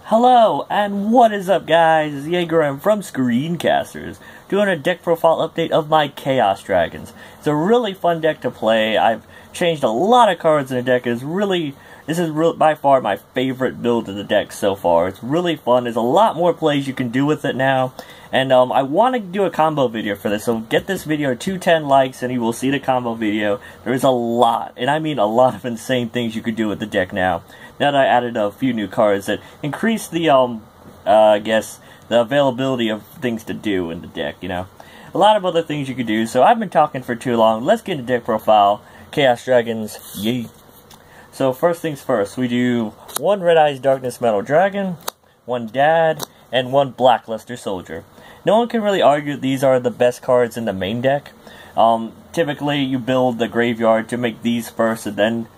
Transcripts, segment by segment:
Hello, and what is up, guys? It's Jager-M from Screencasterz, doing a deck profile update of my Chaos Dragons. It's a really fun deck to play. I've changed a lot of cards in the deck. This is by far my favorite build of the deck so far. It's really fun. There's a lot more plays you can do with it now. And I want to do a combo video for this, so get this video to 10 likes and you will see the combo video. There's a lot, and I mean a lot of insane things you could do with the deck now. Now that I added a few new cards that increase the, I guess, the availability of things to do in the deck, you know. A lot of other things you could do, so I've been talking for too long. Let's get into deck profile. Chaos Dragons, yay. So first things first, we do one Red Eyes Darkness Metal Dragon, one Dad, and one Blackluster Soldier. No one can really argue that these are the best cards in the main deck. Typically, you build the graveyard to make these first and then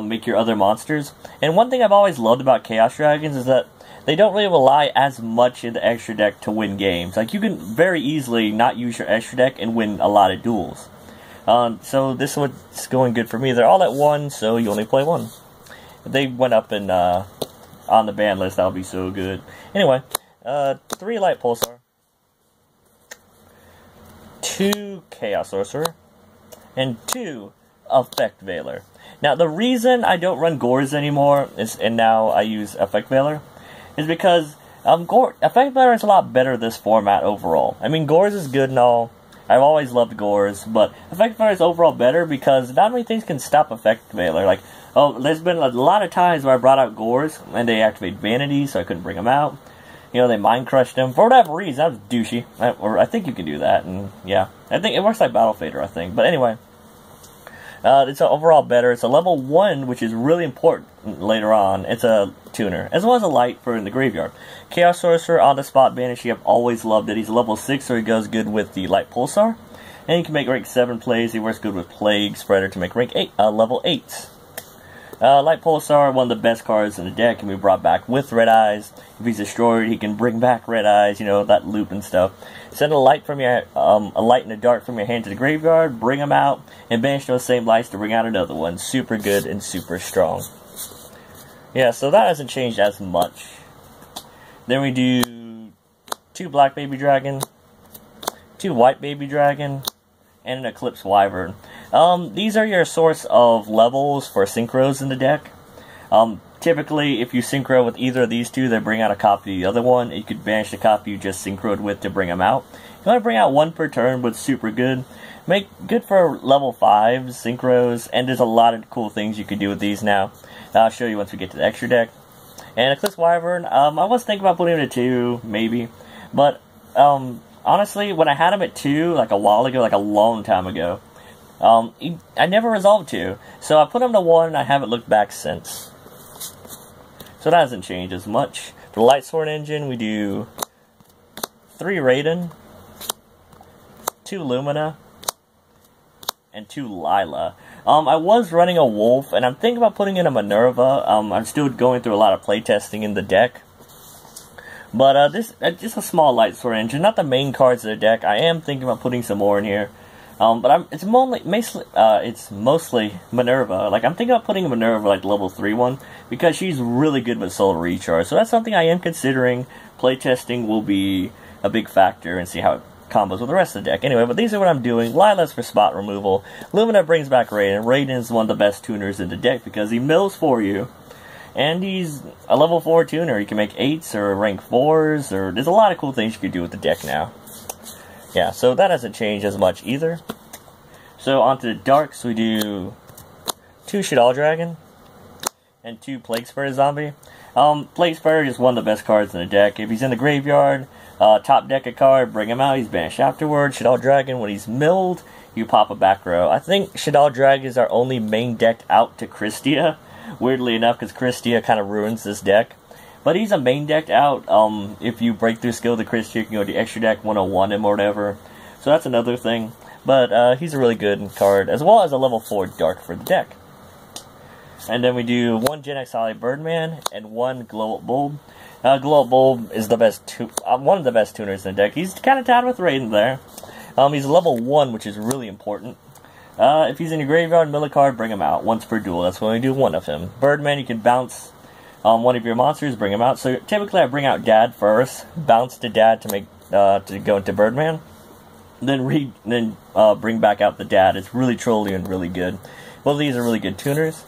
make your other monsters. And one thing I've always loved about Chaos Dragons is that they don't really rely as much in the extra deck to win games. Like, you can very easily not use your extra deck and win a lot of duels. So this one's going good for me. They're all at 1, so you only play 1. If they went up in, on the ban list, that would be so good. Anyway, 3 Light Pulsar, 2 Chaos Sorcerer, and 2 Effect Veiler. Now, the reason I don't run Gores anymore, and now I use Effect Veiler, is because Effect Veiler is a lot better this format overall. I mean, Gores is good and all. I've always loved Gores, but Effect Veiler is overall better because not many things can stop Effect Veiler. Like, there's been a lot of times where I brought out Gores, and they activate Vanity, so I couldn't bring them out. You know, they mind crushed them. For whatever reason, that was douchey. Or I think you can do that, and yeah. I think it works like Battle Fader, I think. But anyway, it's overall better. It's a level 1, which is really important later on. It's a tuner, as well as a light for in the graveyard. Chaos Sorcerer, on the spot banish. I've always loved it. He's level 6, so he goes good with the Light Pulsar. And he can make rank 7 plays. He works good with Plague Spreader to make rank 8, level 8. Light Pulsar, one of the best cards in the deck, can be brought back with Red Eyes. If he's destroyed, he can bring back Red Eyes, you know, that loop and stuff. Send a light from your, a light and a dark from your hand to the graveyard, bring them out, and banish those same lights to bring out another one. Super good and super strong. Yeah, so that hasn't changed as much. Then we do 2 Black Baby Dragon, 2 White Baby Dragon, and an Eclipse Wyvern. These are your source of levels for synchros in the deck. Typically, if you synchro with either of these two, they bring out a copy of the other one. You could banish the copy you just synchroed with to bring them out. You want to bring out 1 per turn, but super good. Make good for level 5 synchros, and there's a lot of cool things you can do with these now. I'll show you once we get to the extra deck. And Eclipse Wyvern, I was thinking about putting him at 2, maybe. But, honestly, when I had him at 2, like a while ago, like a long time ago, I never resolved 2. So I put him to 1, and I haven't looked back since. So that hasn't changed as much. For the Light Sword engine, we do 3 Raiden, 2 Lumina, and 2 Lila. I was running a Wolf, and I'm thinking about putting in a Minerva. I'm still going through a lot of playtesting in the deck. But this just a small Light Sword engine, not the main cards of the deck. I am thinking about putting some more in here. But it's mostly Minerva. Like, I'm thinking about putting a Minerva, like, level 3 one, because she's really good with Soul Recharge. So that's something I am considering. Playtesting will be a big factor and see how it combos with the rest of the deck. Anyway, but these are what I'm doing. Lila's for spot removal. Lumina brings back Raiden. Raiden is one of the best tuners in the deck because he mills for you. And he's a level 4 tuner. You can make 8s or rank 4s, or there's a lot of cool things you can do with the deck now. Yeah, so that hasn't changed as much either. So onto the darks, we do 2 Shaddoll Dragon and 2 Plague Spreader Zombie. Plague Spreader is one of the best cards in the deck. If he's in the graveyard, top deck a card, bring him out, he's banished afterwards. Shaddoll Dragon, when he's milled, you pop a back row. I think Shaddoll Dragons are only main decked out to Christia, weirdly enough, because Christia kind of ruins this deck. But he's a main decked out. If you break through skill to Christia, you can go to the extra deck 101 him or whatever. So that's another thing. But he's a really good card, as well as a level 4 dark for the deck. And then we do 1 Gen X Holly Birdman and 1 Glow Up Bulb. Glow Up Bulb is the best one of the best tuners in the deck. He's kind of tied with Raiden there. He's level 1, which is really important. If he's in your graveyard, mill a card, bring him out once per duel. That's when we do 1 of him. Birdman, you can bounce one of your monsters, bring him out. So typically I bring out Dad first, bounce to Dad to make to go into Birdman, then bring back out the Dad. It's really trolly and really good. Both of these are really good tuners.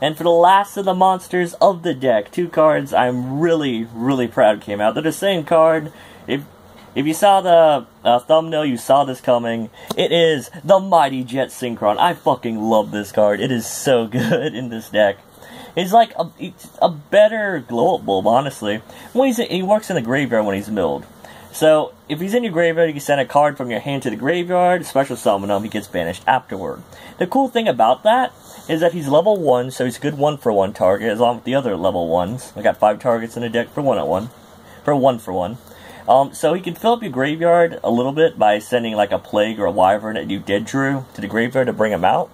And for the last of the monsters of the deck, 2 cards I'm really, really proud came out. They're the same card. If you saw the thumbnail, you saw this coming. It is the Mighty Jet Synchron. I fucking love this card. It is so good in this deck. It's like a better glow-up bulb, honestly. When he works in the graveyard when he's milled. So, if he's in your graveyard, you can send a card from your hand to the graveyard, special summon him, he gets banished afterward. The cool thing about that is that he's level 1, so he's a good 1-for-1 target, along with the other level 1s. I got 5 targets in the deck for 1-1. For 1-for-1. So he can fill up your graveyard a little bit by sending like a Plague or a Wyvern that you dead drew to the graveyard to bring him out.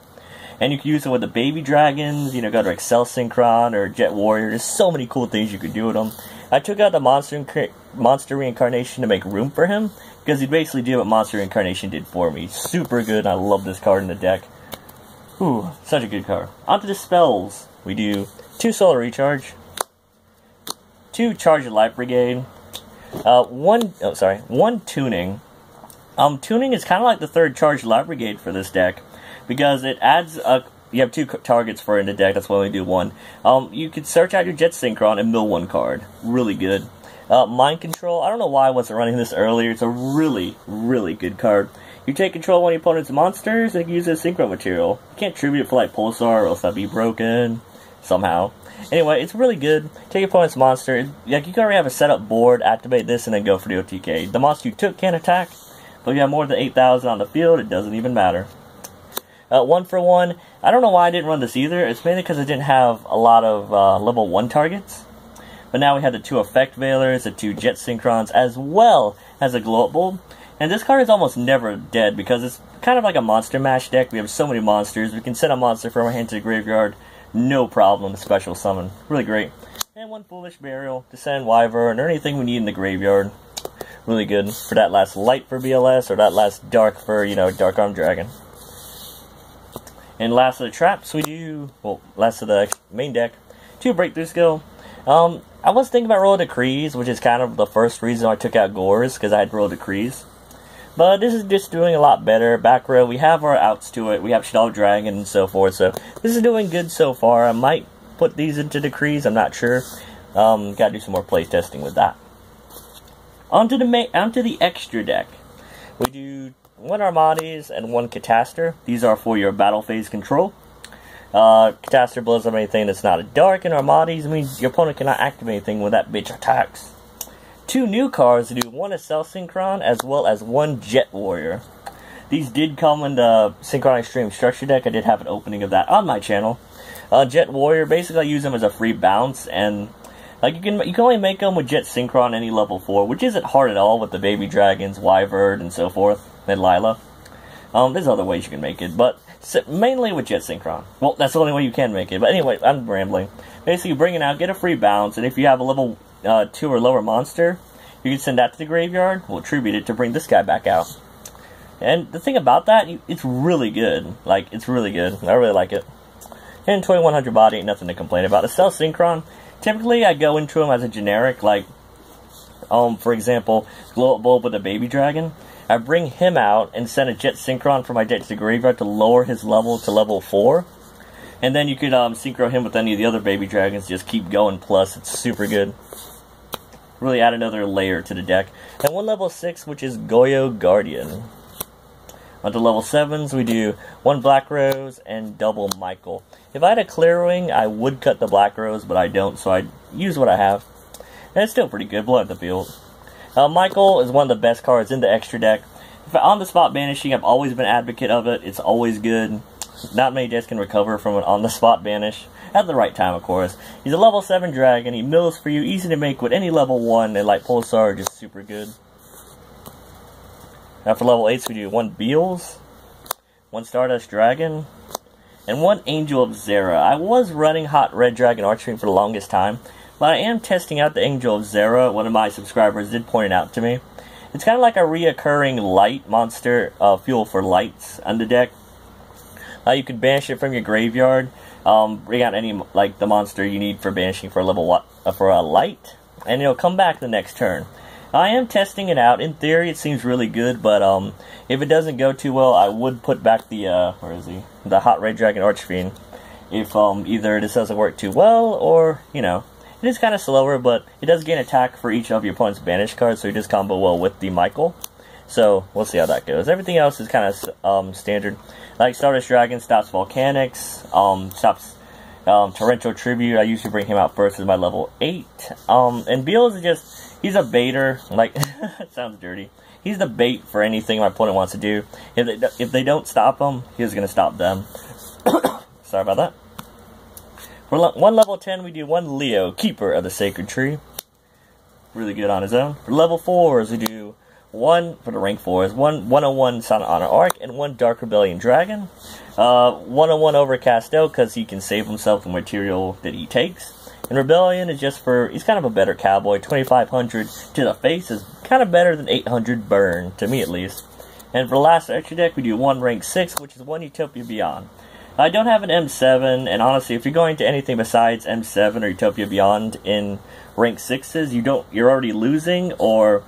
And you can use it with the baby dragons, you know, go to Excel Synchron or Jet Warrior. There's so many cool things you could do with them. I took out the monster reincarnation to make room for him, because he basically did what monster reincarnation did for me. Super good, and I love this card in the deck. Ooh, such a good card. Onto the spells. We do 2 Solar Recharge, 2 Charge of Light Brigade, 1 Tuning. Tuning is kind of like the 3rd Charge of Light Brigade for this deck, because it adds a... You have 2 targets for it in the deck, that's why we do 1. You could search out your Jet Synchron and mill 1 card. Really good. Mind Control, I don't know why I wasn't running this earlier. It's a really, really good card. You take control of one of your opponent's monsters and you can use it as Synchro material. You can't tribute it for like Pulsar or else that'd be broken somehow. Anyway, it's really good. Take your opponent's monster. Like, you can already have a setup board, activate this, and then go for the OTK. The monster you took can't attack, but if you have more than 8,000 on the field, it doesn't even matter. 1-for-1. I don't know why I didn't run this either. It's mainly because I didn't have a lot of level 1 targets. But now we have the 2 Effect Veilers, the 2 Jet Synchrons, as well as a Glow-Up Bulb. And this card is almost never dead because it's kind of like a monster mash deck. We have so many monsters. We can send a monster from our hand to the graveyard. No problem. Special summon. Really great. And 1 Foolish Burial to send Wyvern or anything we need in the graveyard. Really good for that last light for BLS or that last dark for, you know, Dark Arm Dragon. And last of the traps we do, well, last of the main deck, 2 Breakthrough Skill. I was thinking about Royal Decrees, which is kind of the first reason I took out Gores, because I had Royal Decrees. But this is just doing a lot better. Back row, we have our outs to it. We have Shadow Dragon and so forth, so this is doing good so far. I might put these into Decrees, I'm not sure. Gotta do some more play testing with that. Onto the extra deck. We do 1 Armades and 1 Catastor. These are for your battle phase control. Catastor blows up anything that's not a dark, and Armades means your opponent cannot activate anything when that bitch attacks. 2 new cards to do 1 Excel Synchron as well as 1 Jet Warrior. These did come in the Synchron Extreme Structure deck. I did have an opening of that on my channel. Jet Warrior, basically I use them as a free bounce, and like you can only make them with Jet Synchron any level 4, which isn't hard at all with the baby dragons, Wyvern, and so forth, and Lila. There's other ways you can make it, but mainly with Jet Synchron. Well, that's the only way you can make it. But anyway, I'm rambling. Basically, you bring it out, get a free bounce, and if you have a level 2 or lower monster, you can send that to the graveyard. We'll tribute it to bring this guy back out. And the thing about that, it's really good. Like, it's really good. I really like it. And 2100 body, ain't nothing to complain about. The Cell Synchron, typically I go into them as a generic, like, for example, Glow Up Bulb with a baby dragon. I bring him out and send a Jet Synchron from my deck to the graveyard to lower his level to level 4. And then you could synchro him with any of the other baby dragons, just keep going, plus it's super good. Really add another layer to the deck. And 1 level 6, which is Goyo Guardian. Onto level 7s, we do 1 Black Rose and double Michael. If I had a Clearwing, I would cut the Black Rose, but I don't, so I use what I have. And it's still pretty good, blow at the field. Michael is one of the best cards in the extra deck. If on the spot banishing, I've always been an advocate of it. It's always good. Not many decks can recover from an on the spot banish. At the right time, of course. He's a level 7 dragon. He mills for you. Easy to make with any level 1. And like Pulsar, just super good. Now for level 8s, we do 1 Beals, 1 Stardust Dragon, and 1 Angel of Zera. I was running Hot Red Dragon Archfiend for the longest time, but I am testing out the Angel of Zera. One of my subscribers did point it out to me. It's kind of like a reoccurring light monster, fuel for lights on the deck. You can banish it from your graveyard. bring out any, like, the monster you need for banishing for a light, and it'll come back the next turn. I am testing it out. In theory, it seems really good, but if it doesn't go too well, I would put back the where is he? The Hot Red Dragon Archfiend. If either this doesn't work too well, or it is kind of slower, but it does gain attack for each of your opponent's banished cards, so it does combo well with the Michael. So we'll see how that goes. Everything else is kind of standard. Like Stardust Dragon stops Volcanics, stops Torrential Tribute. I usually bring him out first as my level 8. And Beals is just. He's a baiter, like, it sounds dirty. He's the bait for anything my opponent wants to do. If they don't stop him, he's going to stop them. Sorry about that. For one level 10, we do one Leo, Keeper of the Sacred Tree. Really good on his own. For level 4s, we do one, for the rank 4s, one 101 Sun Honor Arc and one Dark Rebellion Dragon. 101 over Casto, because he can save himself the material that he takes. And Rebellion is just for, he's kind of a better cowboy. 2,500 to the face is kind of better than 800 burn, to me at least. And for the last extra deck, we do one rank 6, which is one Utopia Beyond. I don't have an M7, and honestly, if you're going to anything besides M7 or Utopia Beyond in rank 6s, you're already losing, or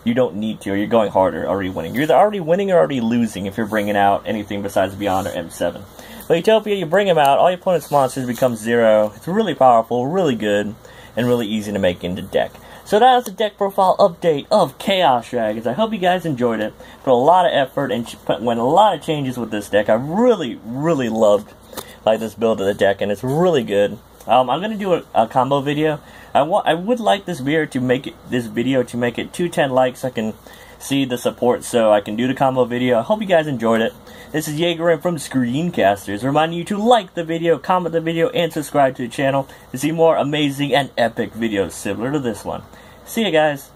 you don't need to, or you're going harder, already winning. You're either already winning or already losing if you're bringing out anything besides Beyond or M7. But Utopia, you bring him out, all your opponent's monsters become 0. It's really powerful, really good, and really easy to make into deck. So that was the deck profile update of Chaos Dragons. I hope you guys enjoyed it. Put a lot of effort and went a lot of changes with this deck. I really, really loved this build of the deck, and it's really good. I'm going to do a combo video. I would like this video to make it 210 likes so I can see the support, so I can do the combo video. I hope you guys enjoyed it. This is Jager-M from Screencasterz, reminding you to like the video, comment the video, and subscribe to the channel to see more amazing and epic videos similar to this one. See you guys.